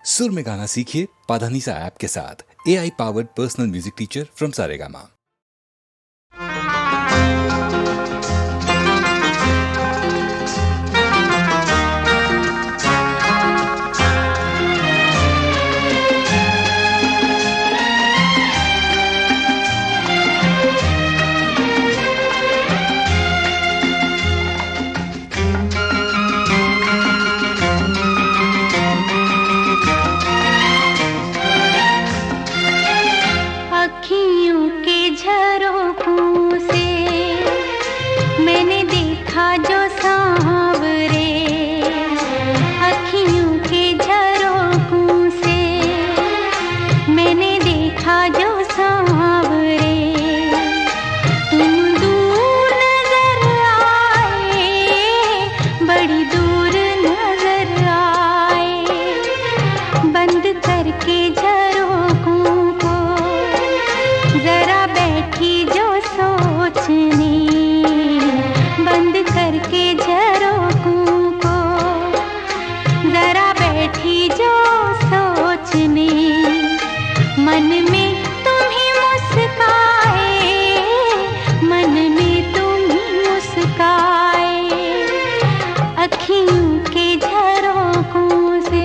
सुर में गाना सीखिए पाधानीसा ऐप के साथ। AI powered personal music teacher from Saregama. अखियों के झरोखों से मैंने देखा जो सांवरे, अखियों के झरोखों से मैंने देखा जो सांवरे। तुम दूर नजर आए, बड़ी दूर नजर आए, बंद करके झरोखों को जरा बैठी जो सोचने, बंद करके झरोखों को जरा बैठी जो सोचने। मन में तुम ही मुस्काए, मन में तुम ही मुस्काए, अखियों के झरोखों से।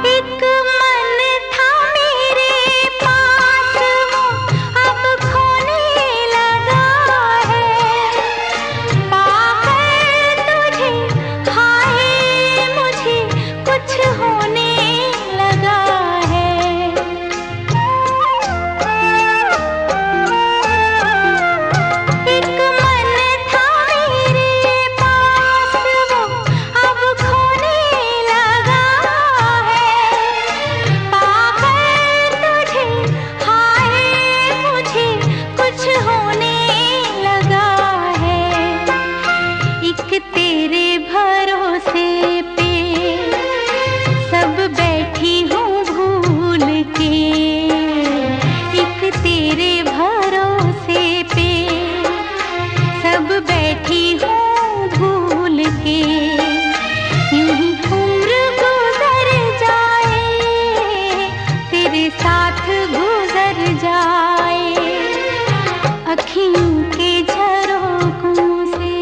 एक मन था मेरे पास, वो अब खोने लगा है। पाकर तुझे हाय मुझे कुछ होने लगा है। एक मन था मेरे पास, वो अब खोने लगा है। पाकर तुझे हाय मुझे कुछ होने लगा है। एक तेरे भरोसे पे सब बैठी हूँ भूल के, एक तेरे भरोसे पे सब बैठी हूँ भूल के। यूं ही उम्र गुजर जाए, तेरे साथ गुजर जाए, अखियों के झरोखों से।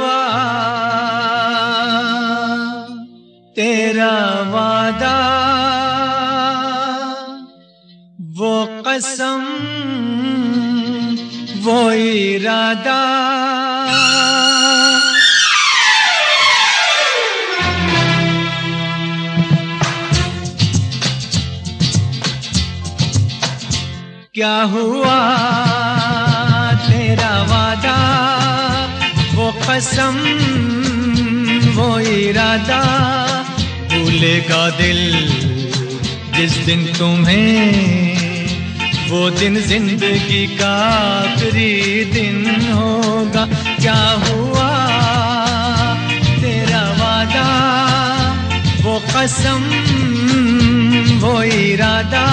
हुआ तेरा वादा, वो कसम वो इरादा, क्या हुआ तेरा वादा, वो कसम वो इरादा, भूलेगा दिल जिस दिन तुम्हें, वो दिन जिंदगी का आखिरी दिन होगा। क्या हुआ तेरा वादा, वो कसम वो इरादा,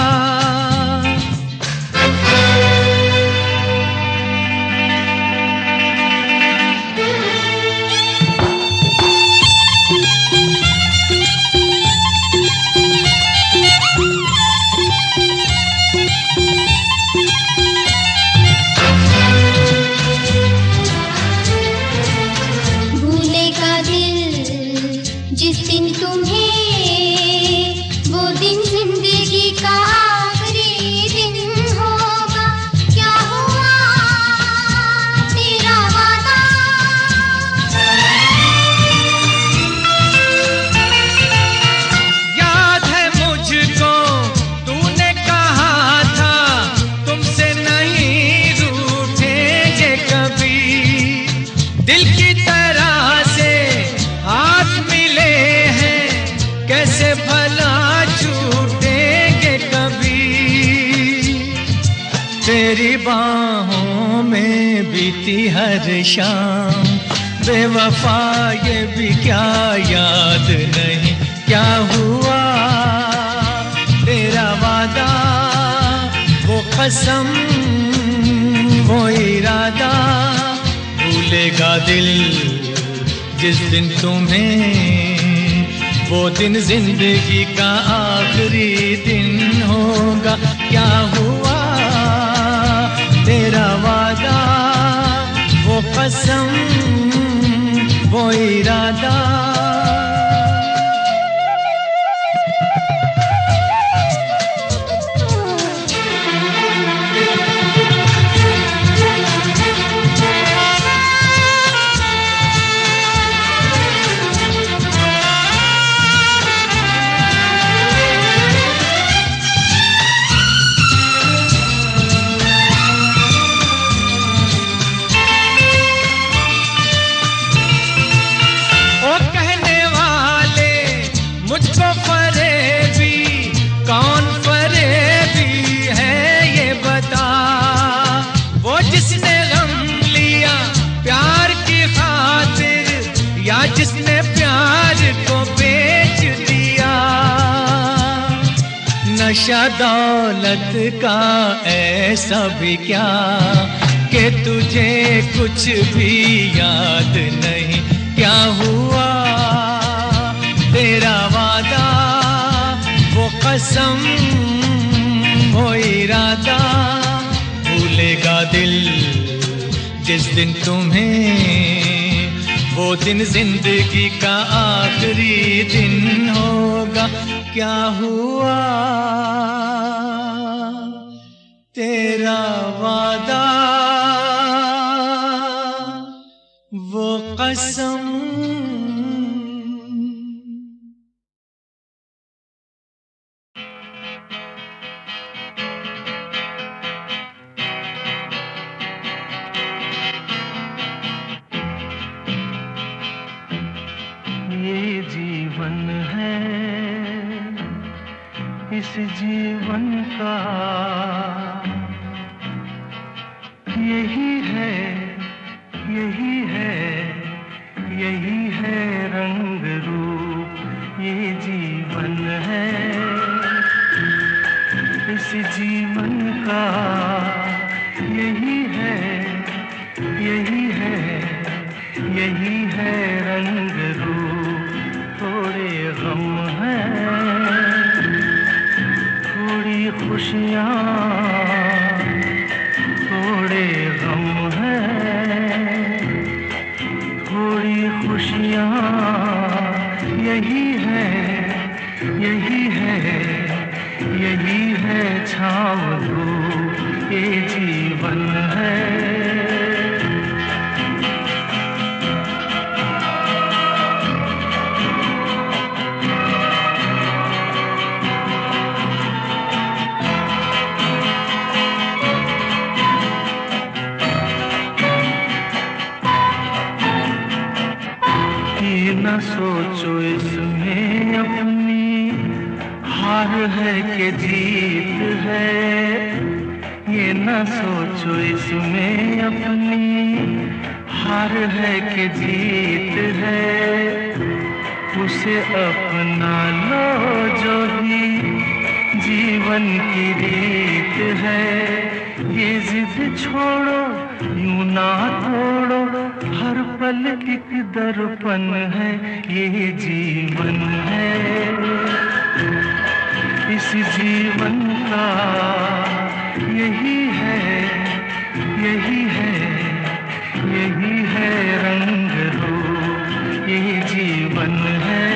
तेरी बाहों में बीती हर शाम, बेवफा ये भी क्या याद नहीं, क्या हुआ तेरा वादा, वो कसम वो इरादा, भूलेगा दिल जिस दिन तुम्हें, वो दिन जिंदगी का आखिरी दिन होगा। क्या हुआ तेरा वादा, वो कसम वो इरादा, जिसने प्यार को बेच दिया, नशा दौलत का ऐसा भी क्या कि तुझे कुछ भी याद नहीं, क्या हुआ तेरा वादा, वो कसम वो इरादा, भूलेगा दिल जिस दिन तुम्हें, वो दिन जिंदगी का आखिरी दिन होगा। क्या हुआ तेरा वादा, वो कसम इस जीवन का यही है, यही है, यही है रंग रूप, ये जीवन है इस जीवन का, यही है, यही है, यही है रंग रूप, थोड़े गम हैं खुशियाँ, थोड़े गम हैं, थोड़ी थोड़ी खुशियाँ यही है, यही है, यही है छाँव धूप ये जीवन है। ये न सोचो इसमें अपनी हार है कि जीत है, ये न सोचो इसमें अपनी हार है कि जीत है। उसे अपना लो जो भी जीवन की रीत है। ये जिद छोड़ो यूं ना तोड़ो, हर पल एक दर्पण है ये जीवन है। इस जीवन का यही है, यही है, यही है रंग रूप ये जीवन है।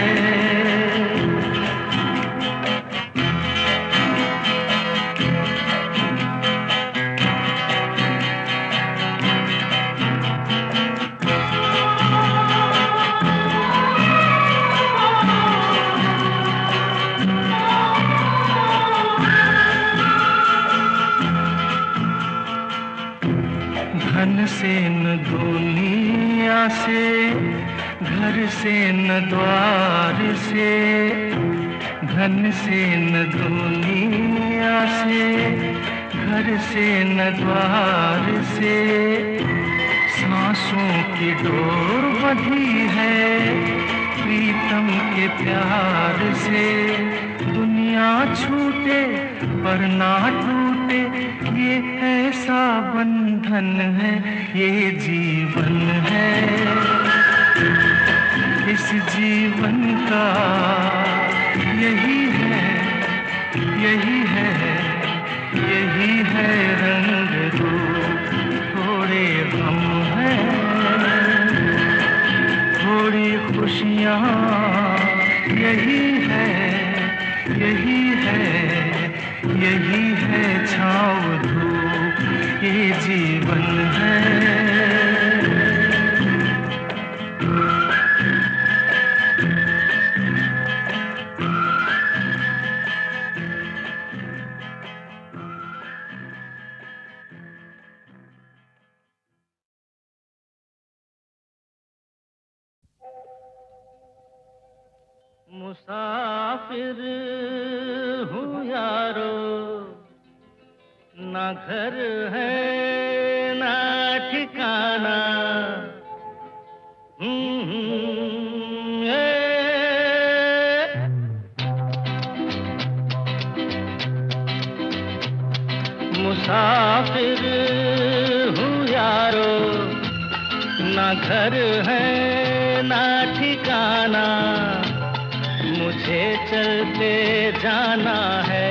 धन से न दुनिया से, घर से न द्वार से, धन से न दुनिया से, घर से न द्वार से। सांसों की डोर बंधी है प्रीतम के प्यार से। दुनिया छूटे पर ना टूटे ये ऐसा बंधन है ये जीवन है। इस जीवन का यही है, यही है, यही है रंग रूप। थोड़े गम हैं, थोड़ी खुशियाँ यही है, यही है, यही है छाँव धूप ये जीवन है। मुसाफिर हूँ यारो, ना घर है ना ठिकाना। मुसाफिर हूँ यारो, ना घर है ना ठिकाना। मुझे चलते जाना है,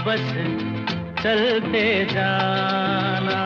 बस चलते जाना।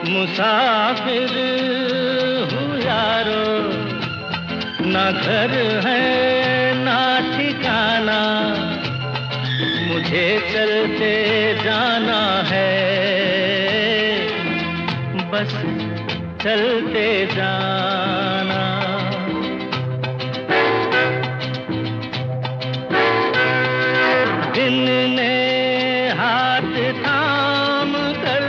मुसाफिर हूँ यारो, ना घर है ना ठिकाना। मुझे चलते जाना है, बस चलते जाना। दिन ने हाथ थाम कर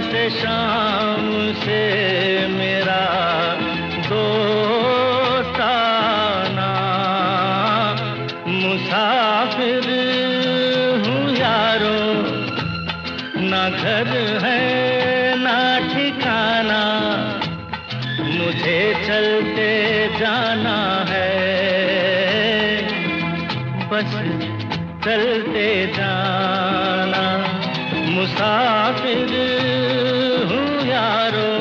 से शाम से मेरा दोस्ताना, मुसाफिर हूँ यारो, ना घर है ना ठिकाना, मुझे चलते जाना है, बस चलते जाना। मुसाफिर हूँ यारो,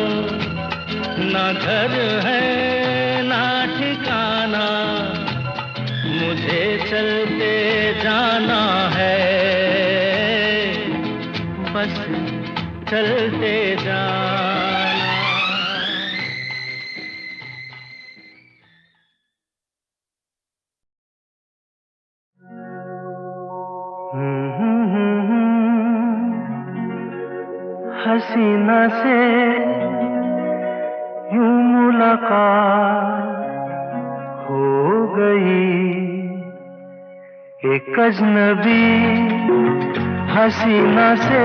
ना घर है ना ठिकाना, मुझे चलते जाना है, बस चलते जाना। हसीना से यूं मुलाकात हो गई, एक अजनबी हसीना से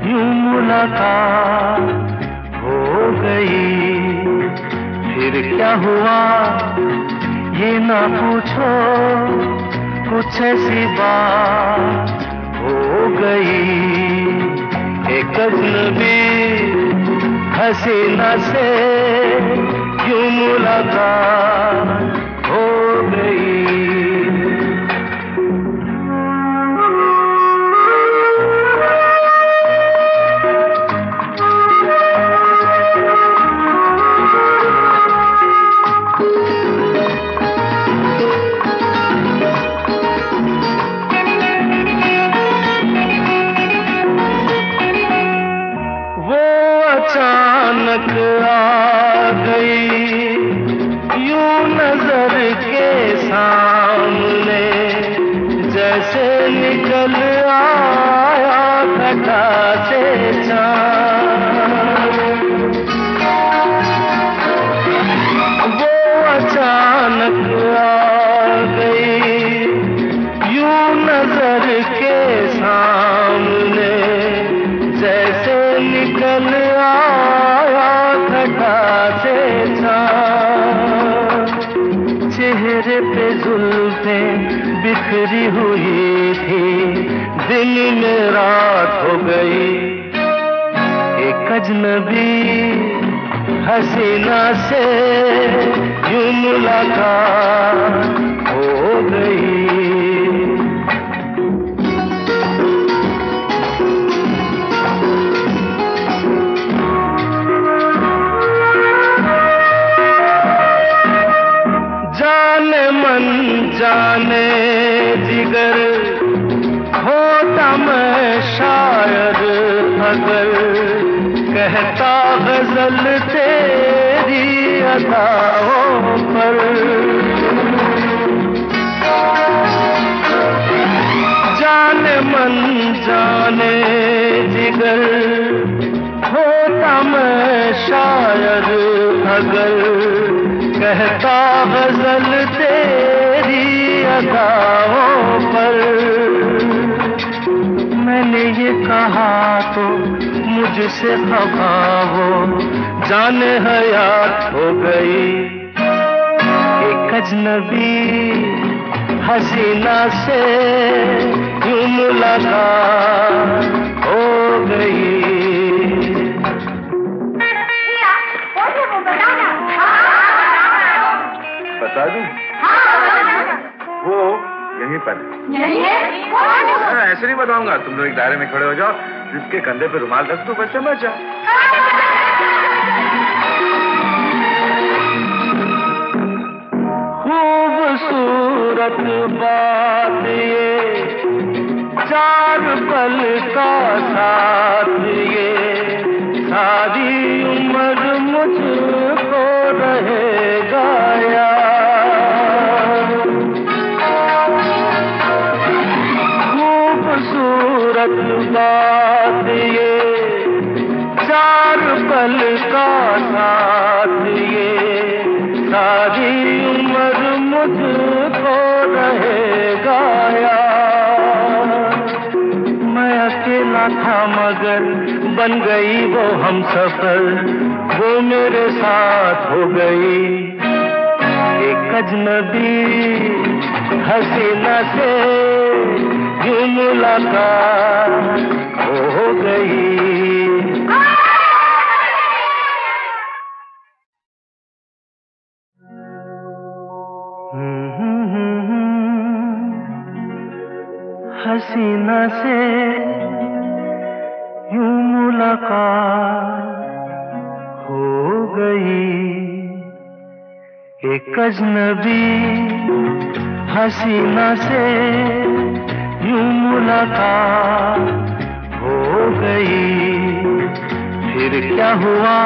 यूं मुलाकात हो गई। फिर क्या हुआ ये ना पूछो, कुछ ऐसी बात हो गई, एक अजनबी हसीना से यूं मुलाकात हो गई। अचानक आ गई यूं नजर के सामने, जैसे निकल आया घटा से चाँद। वो अचानक आ गई यूं नजर के सामने, जैसे निकल आया घटा से चाँद। चेहरे पे जुल्फें बिखरी हुई थी, दिन में रात हो गई, एक अजनबी हसीना से यूं मुलाकात हो गई। जाने जिगर होता मैं शायर अगर, कहता गजल तेरी अदाओं पर। जाने मन जाने जिगर होता मैं शायर अगर, कहता गजल तेरी अदाओं पर। मैंने ये कहा तो मुझसे खफा हो, जाने हयात हो गई, एक अजनबी हसीना से यूं मुलाकात हो गई। बता दूं? वो यहीं पर यहीं है? ऐसे नहीं बताऊंगा, तुम लोग एक दायरे में खड़े हो जाओ, जिसके कंधे पे रुमाल रख दो, बस समझ जाओ। खूबसूरत बात ये, चार पल का साथ ये, सारी उम्र मुझको रहेगा याद। खूबसूरत बात ये, चार पल का साथ ये, सारी उम्र मुझको रहेगा याद। मैं अकेला था मगर बन गई वो हम सफर, वो मेरे साथ हो गई। एक अजनबी हसीना से यूं मुलाकात हो गई। हसीना से यूं मुलाकात हो गई। एक अजनबी हसीना से यूं मुलाकात हो गई। फिर क्या हुआ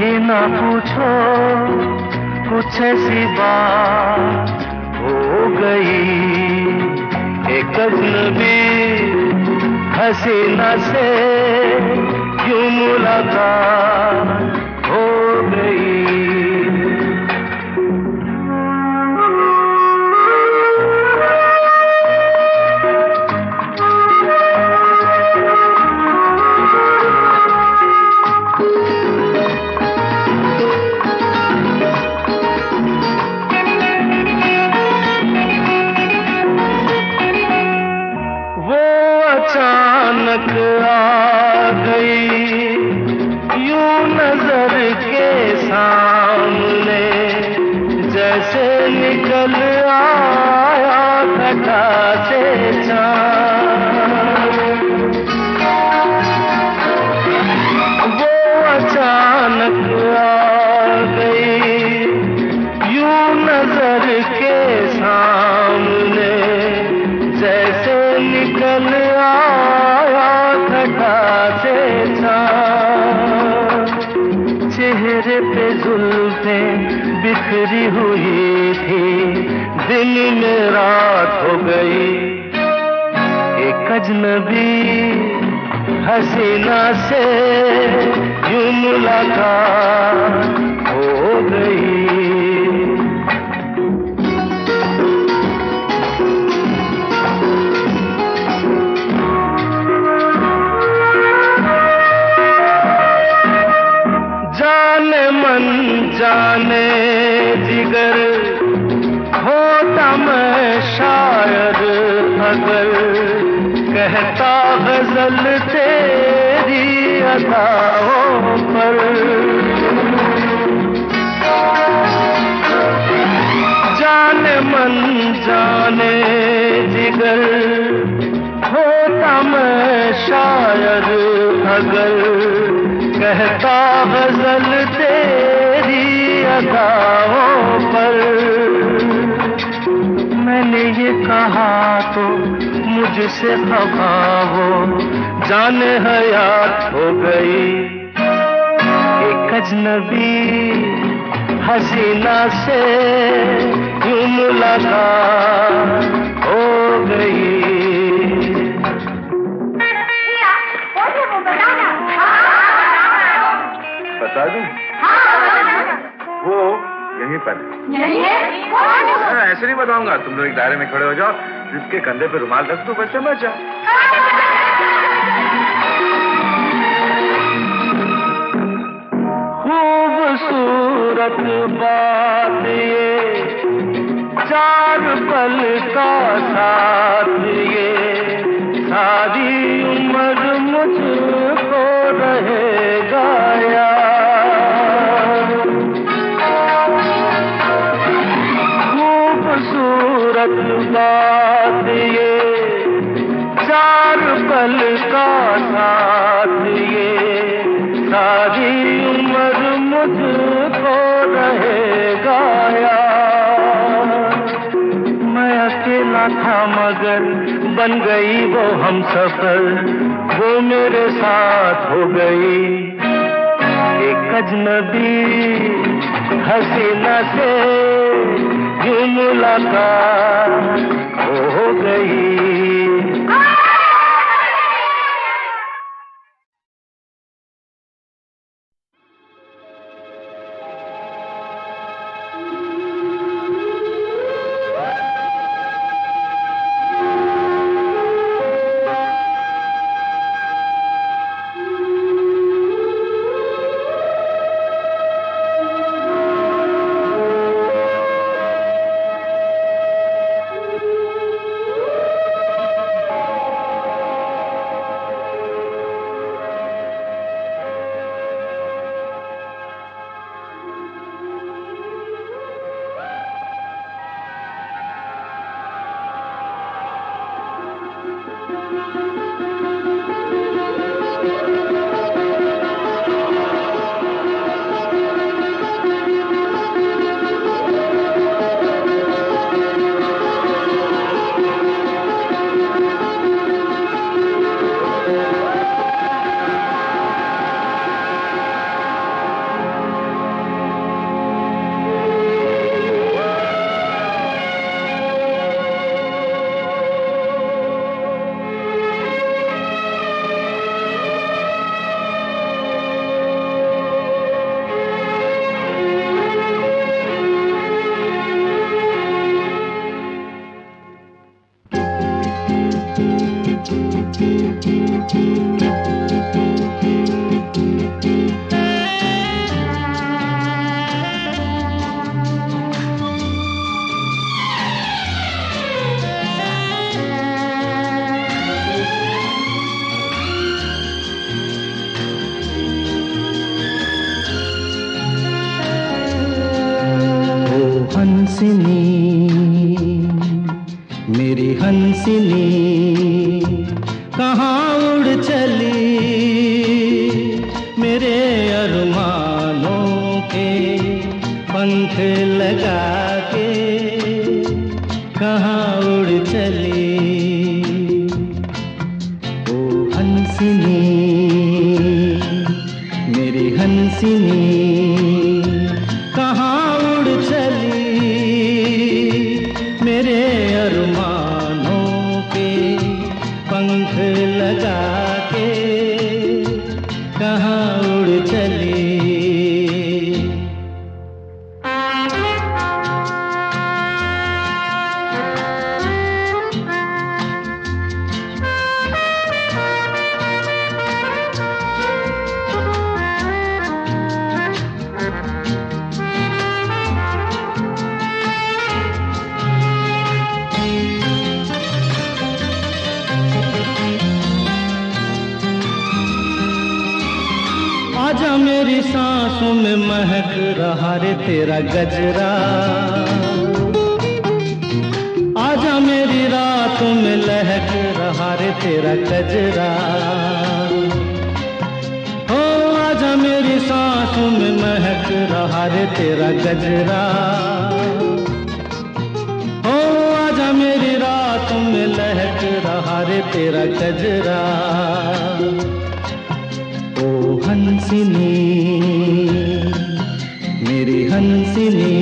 ये ना पूछो, कुछ ऐसी बात हो गई। एक अजनबी हसीना से यूं मुलाकात हो गई। अचानक आ गई यूं नजर के सामने, जैसे निकल आया घटा से चाँद। वो अचानक आ गई यूं नजर के सामने, जैसे निकल आया घटा से चाँद। चेहरे पे जुल्फें बिखरी हुई थी, दिन में रात हो गई। एक अजनबी हसीना से यूं मुलाकात हो गई। जाने जिगर होता मैं शायर अगर, कहता गजल तेरी अदाओं पर। जाने मन जाने जिगर होता मैं शायर अगर, कहता गजल तेरी अदाओं पर। मैंने ये कहा तो मुझसे खफा हो, जाने हयात हो गई। एक अजनबी हसीना से यूं मुलाकात हो गई। बता दूं? वो यहीं पर ऐसे नहीं बताऊंगा। तुम लोग एक दायरे में खड़े हो जाओ, जिसके कंधे पे रुमाल रख दो, बस समझ जाओ। खूबसूरत बात ये, चार पल का साथ ये, सारी उम्र मुझको रहेगा याद। खूबसूरत बात ये, चार पल का साथ ये, सारी उम्र मुझको रहेगा याद। मैं अकेला था मगर बन गई वो हम सफर, वो मेरे साथ हो गई। एक अजनबी हसीना से यूं मुलाकात हो गई। हंसिनी कहाँ उड़ चली, मेरे अरमानों के पंख लगा के कहाँ उड़ चली। ओ हंसिनी मेरी हंसिनी कहाँ उड़ चली, मेरे अरमानों के पंख लगा के कहाँ उड़ चली। आजा मेरी सांसों में महक रहा रे तेरा गजरा, आजा मेरी रातों में लहक रहा रे तेरा गजरा। हो आजा मेरी सांसों में महक रहा रे तेरा गजरा, हो आजा मेरी रातों में लहक रहा रे तेरा गजरा। ओ हंसिनी मेरी हंसिनी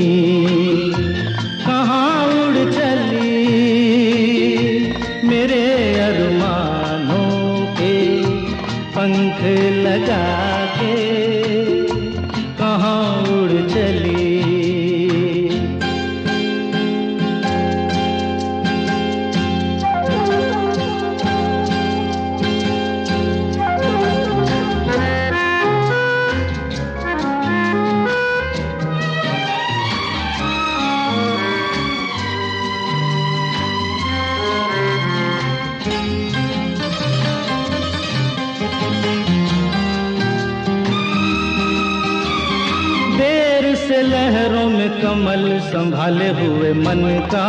कहाँ उड़ चली, मेरे अरमानों के पंख लगा के कहाँ उड़ चली। से लहरों में कमल संभाले हुए मन का,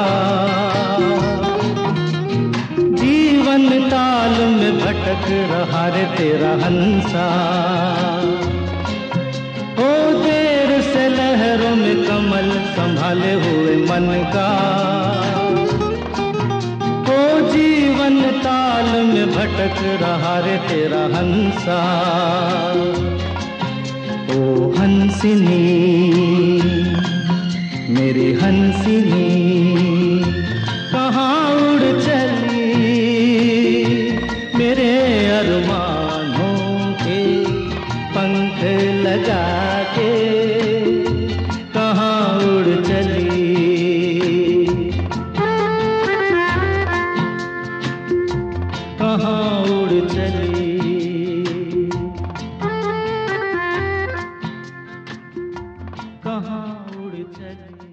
जीवन ताल में भटक रहा रे तेरा हंसा। ओ देर से लहरों में कमल संभाले हुए मन का, ओ जीवन ताल में भटक रहा रे तेरा हंसा। ओ हंसिनी मेरी हंसिनी कहाँ उड़ चली, मेरे अरमानों के पंख लगा के कहाँ उड़ चली। कहाँ उड़ चली, कहाँ उड़ चली।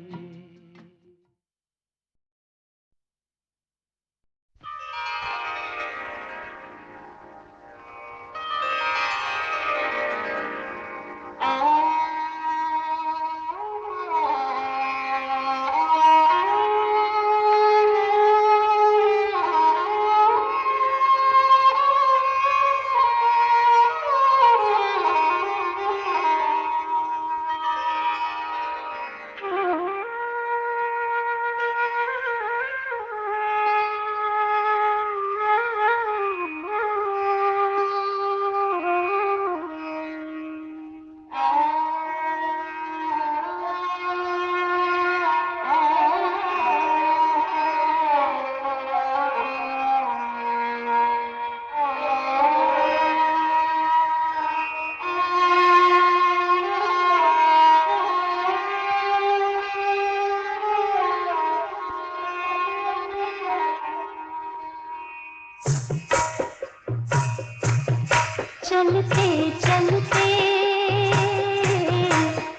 चलते चलते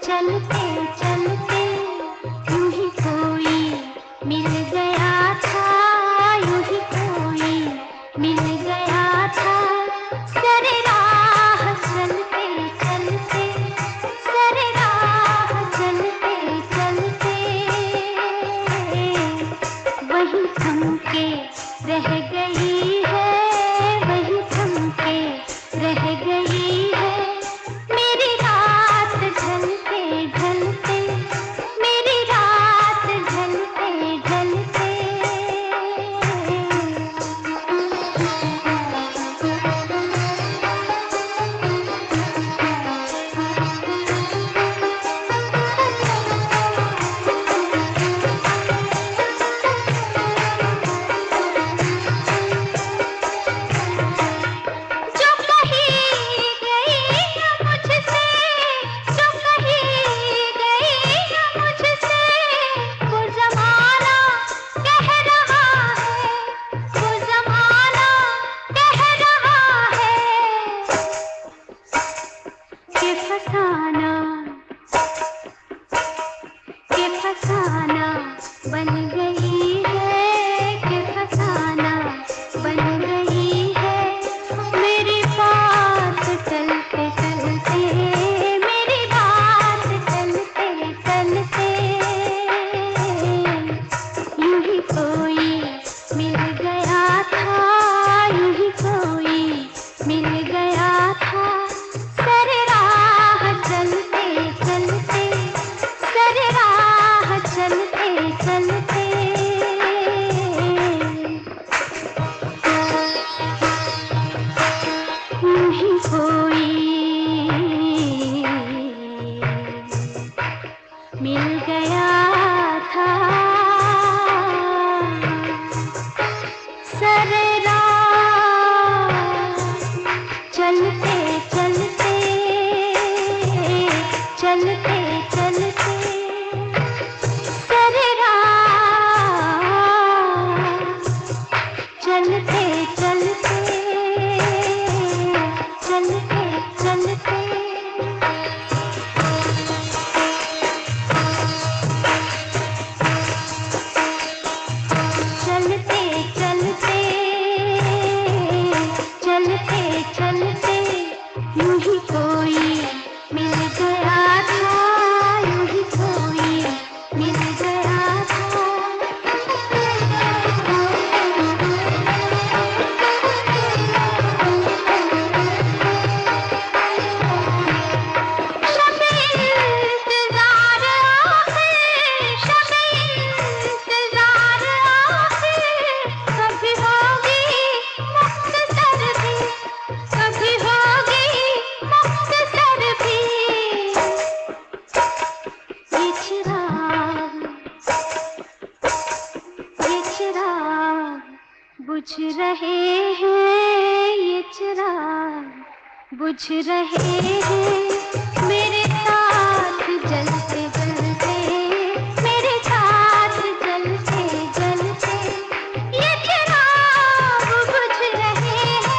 चलते चलते यूं ही कोई मिल गया था, यूं ही कोई मिल गया था। सरे राह चलते चलते, सरे राह चलते चलते वही थमके कोई मिल गया था सरेरा चलते चलते चलते चलते सरेरा चलते चलते चलते चलते चलते चलते चलते चलते यूं ही कोई मिल गया था यूं ही कोई मिल गया था बुझ रहे हैं ये चिराग बुझ रहे हैं मेरे साथ जलते जलते मेरे साथ जलते जलते ये चिराग बुझ रहे हैं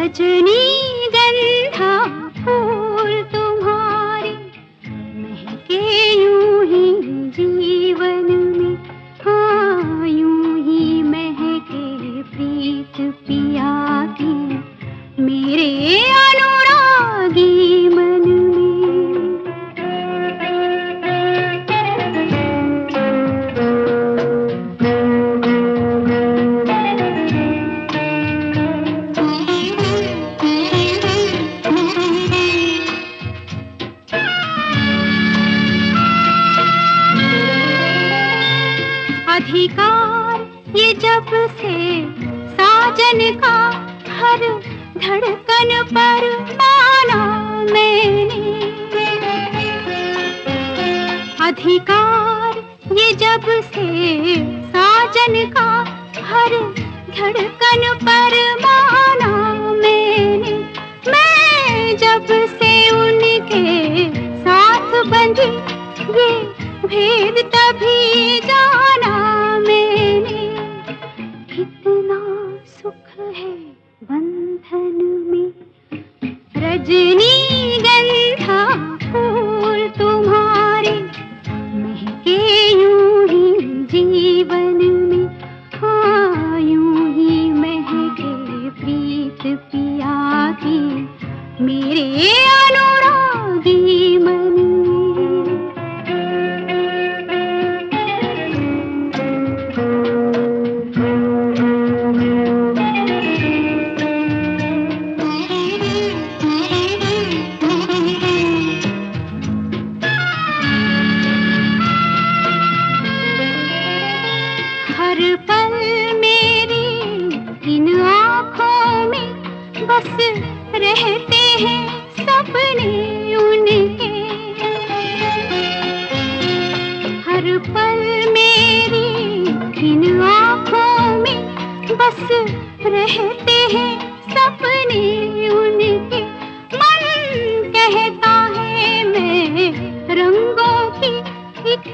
रजनी गंधा फूल तुम्हारे महके यूं ही जीवन में, हाँ यूं ही महके प्रीत पिया की मेरे अनुरागी मन में। अधिकार ये जब से साजन का हर धड़कन पर माना मैंने, अधिकार ये जब से साजन का हर धड़कन पर माना मैंने। मैं जब से उनके साथ बंधी ये भेद तभी जाना मैंने। कितना सुख है बंधन में, रजनी गंधा फूल तुम्हारे महके यूं ही जीवन में, हाँ यूं ही महके प्रीत पिया की मेरे अनुरागी मन में। हर पल मेरी इन आँखों में बस रहते हैं सपने उनके। हर पल मेरी इन आँखों में बस रहते हैं सपने उनके। मन कहता है मैं रंगों की एक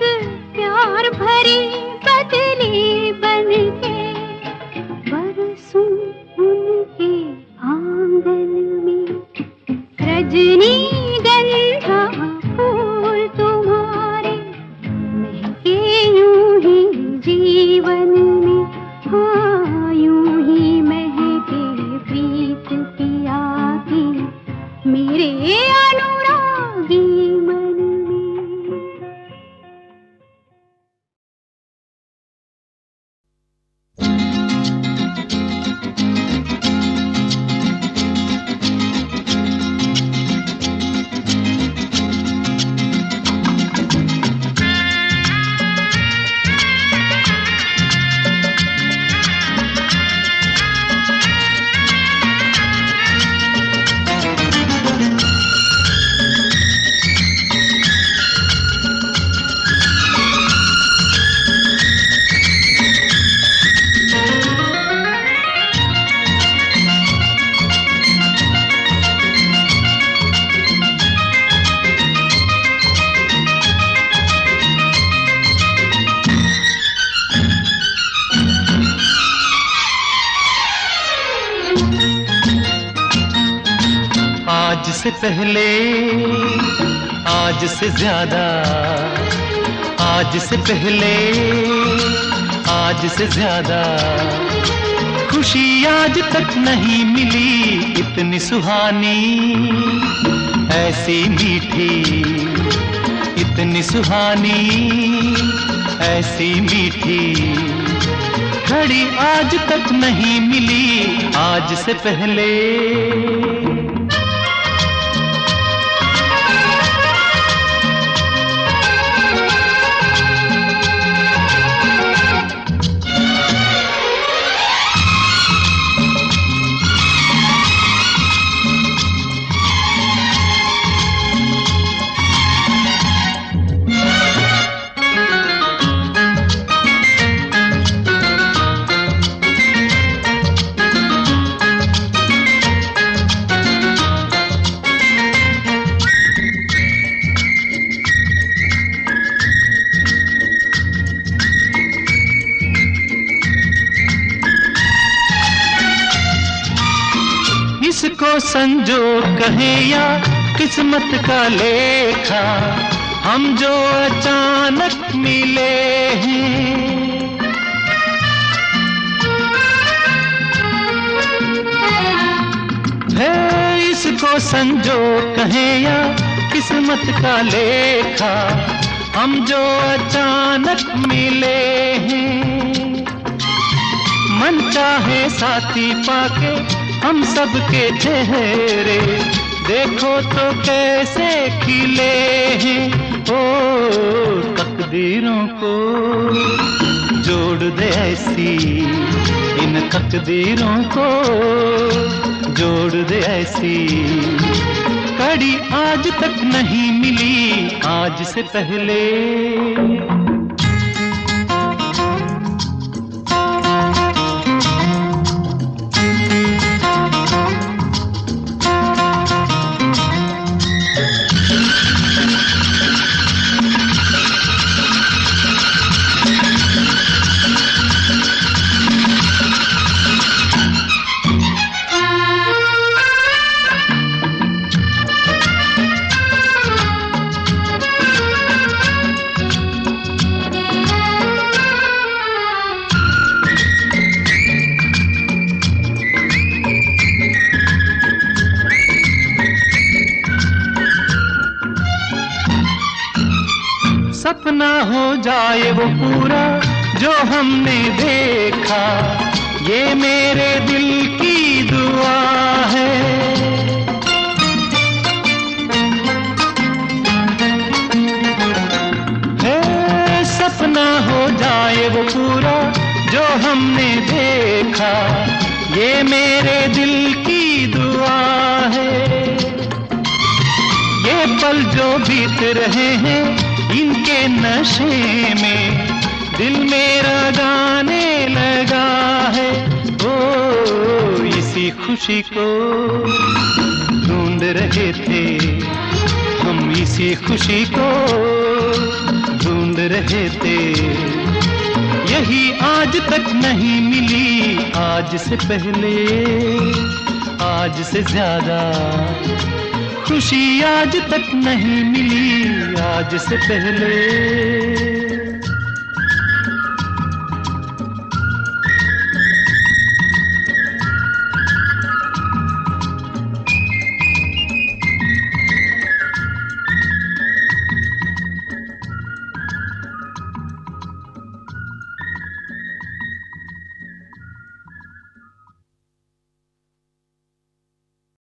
प्यार भरी बदली बनके बरसूं उनके आंगन में। रजनी गंधा फूल तुम्हारे महके यूं ही जीवन में, हाँ यूं ही महके प्रीत पिया की मेरे अनुरागी मन में। आज से पहले, आज से ज्यादा, आज से पहले, आज से ज्यादा खुशी आज तक नहीं मिली इतनी सुहानी, ऐसी मीठी, इतनी सुहानी, ऐसी मीठी घड़ी आज तक नहीं मिली आज से पहले। संजोग कहे या किस्मत का लेखा, हम जो अचानक मिले हैं। है इसको संजोग कहे या किस्मत का लेखा, हम जो अचानक मिले हैं। मन चाहे साथी पाके हम सबके चेहरे, देखो तो कैसे खिले हैं। ओ तकदीरों को जोड़ दे ऐसी, इन तकदीरों को जोड़ दे ऐसी, कड़ी आज तक नहीं मिली आज से पहले। सपना हो जाए वो पूरा जो हमने देखा, ये मेरे दिल की दुआ है। सपना हो जाए वो पूरा जो हमने देखा, ये मेरे दिल की दुआ है। ये पल जो बीत रहे हैं इनके नशे में, दिल मेरा गाने लगा है। ओ इसी खुशी को ढूंढ रहे थे हम, इसी खुशी को ढूंढ रहे थे। यही आज तक नहीं मिली आज से पहले, आज से ज्यादा खुशी आज तक नहीं मिली आज से पहले।